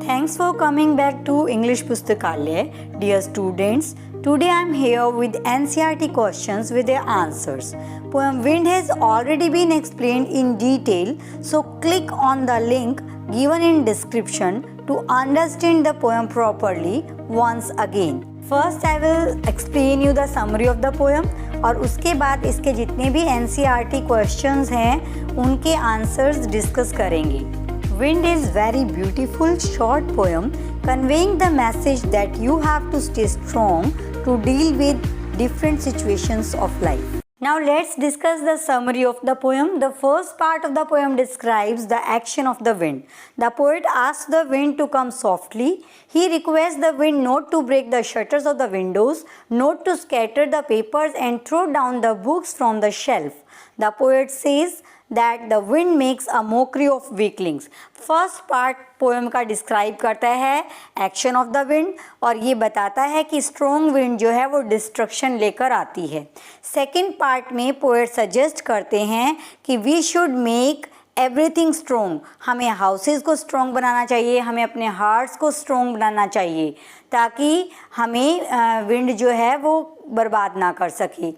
Thanks for coming back to English Pustakalaya. Dear students, today I am here with NCERT questions with their answers. Poem Wind has already been explained in detail, so click on the link given in description to understand the poem properly once again. First I will explain you the summary of the poem और उसके बाद इसके जितने भी NCERT questions हैं उनके answers discuss करेंगे. Wind is very beautiful short poem conveying the message that you have to stay strong to deal with different situations of life. Now let's discuss the summary of the poem. The first part of the poem describes the action of the wind. The poet asks the wind to come softly. He requests the wind not to break the shutters of the windows, not to scatter the papers and throw down the books from the shelf. The poet says that the wind makes a mockery of weaklings. First part poem का describe करता है action of the wind और ये बताता है कि strong wind जो है वो डिस्ट्रक्शन लेकर आती है. सेकेंड पार्ट में पोएट सजेस्ट करते हैं कि we should make everything strong. हमें हाउसेस को स्ट्रॉन्ग बनाना चाहिए, हमें अपने हार्ट्स को स्ट्रॉन्ग बनाना चाहिए ताकि हमें विंड जो है वो बर्बाद ना कर सके.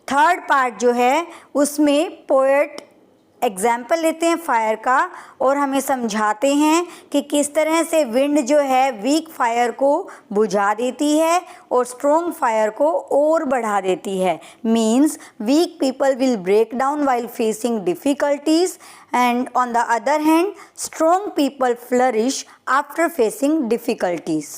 थर्ड पार्ट जो है उसमें पोएट एग्जाम्पल लेते हैं फायर का और हमें समझाते हैं कि किस तरह से विंड जो है वीक फायर को बुझा देती है और स्ट्रॉन्ग फायर को और बढ़ा देती है. Means weak people will break down while facing difficulties and on the other hand strong people flourish after facing difficulties.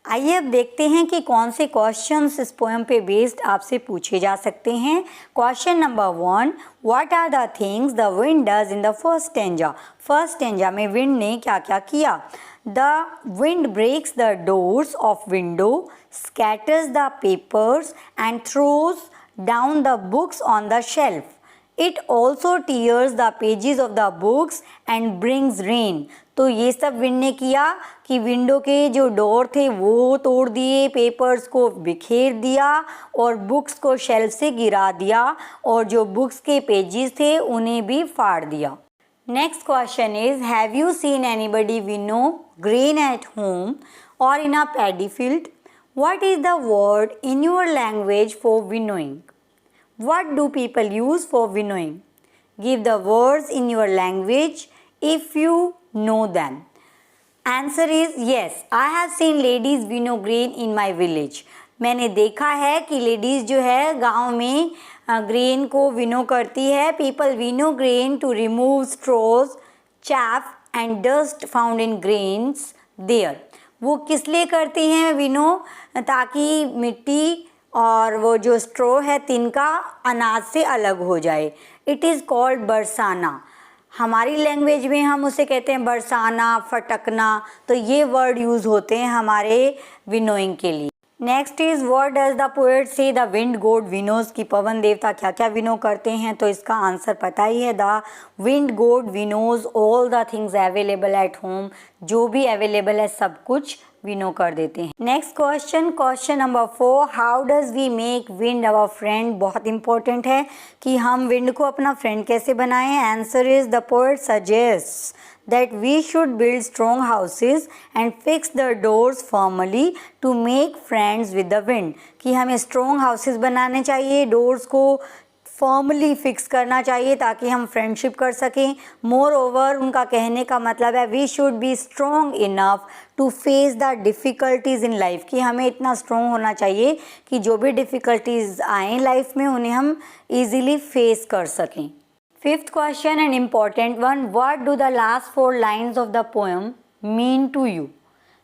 आइए अब देखते हैं कि कौन से क्वेश्चंस इस पोएम पे बेस्ड आपसे पूछे जा सकते हैं. Question number 1, what are the things the wind does in the first stanza. First stanza में विंड ने क्या क्या किया. The wind breaks the doors of window, scatters the papers and throws down the books on the shelf. It also tears the pages of the books and brings rain. तो ये सब wind ने किया कि विंडो के जो door थे वो तोड़ दिए, पेपर्स को बिखेर दिया और बुक्स को शेल्फ से गिरा दिया और जो बुक्स के पेजेस थे उन्हें भी फाड़ दिया. Next question is, have you seen anybody winnow grain at home और in a paddy field. What is the word in your language for winnowing. What do people use for winnowing? Give the words in your language if you know them. Answer is yes. I have seen ladies winnow grain in my village. मैंने देखा है कि ladies जो है गांव में grain को विनो करती है. People winnow grain to remove straws, chaff and dust found in grains there. वो किस लिए करती हैं विनो, ताकि मिट्टी और वो जो स्ट्रो है तिनका अनाज से अलग हो जाए. It is called Barsana. हमारी लैंग्वेज में हम उसे कहते हैं बरसाना, फटकना. तो ये वर्ड यूज़ होते हैं हमारे विनोइंग के लिए. Next is, what does the poet से द विंड गॉड विनोज. की पवन देवता क्या क्या विनो करते हैं, तो इसका आंसर पता ही है. The wind god winnows all the things available at home. जो भी अवेलेबल है सब कुछ विनो कर देते हैं. Next question, question number 4, how does we make wind our friend. बहुत इंपॉर्टेंट है कि हम विंड को अपना फ्रेंड कैसे बनाएं. Answer is, the poet suggest that we should build strong houses and fix the doors firmly to make friends with the wind. कि हमें strong houses बनाने चाहिए, doors को फॉर्मली फिक्स करना चाहिए ताकि हम फ्रेंडशिप कर सकें. मोर ओवर उनका कहने का मतलब है we should be strong enough to face the difficulties in life. कि हमें इतना स्ट्रॉन्ग होना चाहिए कि जो भी डिफ़िकल्टीज़ आएँ लाइफ में उन्हें हम ईज़िली फेस कर सकें. Fifth question and important one, what do the last 4 lines of the poem mean to you.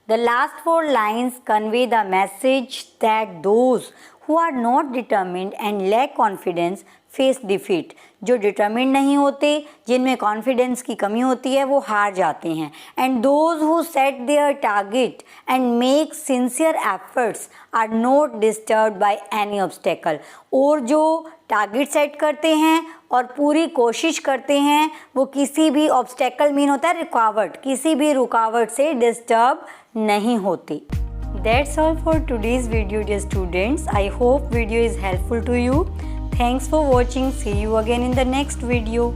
The last 4 lines convey the message that those who are not determined and lack confidence face defeat. जो determined नहीं होते, जिनमें confidence की कमी होती है, वो हार जाते हैं. And those who set their target and make sincere efforts are not disturbed by any obstacle. और जो टारगेट सेट करते हैं और पूरी कोशिश करते हैं वो किसी भी ऑब्स्टेकल मीन होता है रुकावट, किसी भी रुकावट से डिस्टर्ब नहीं होती. That's all for today's video, dear students. I hope video is helpful to you. Thanks for watching. See you again in the next video.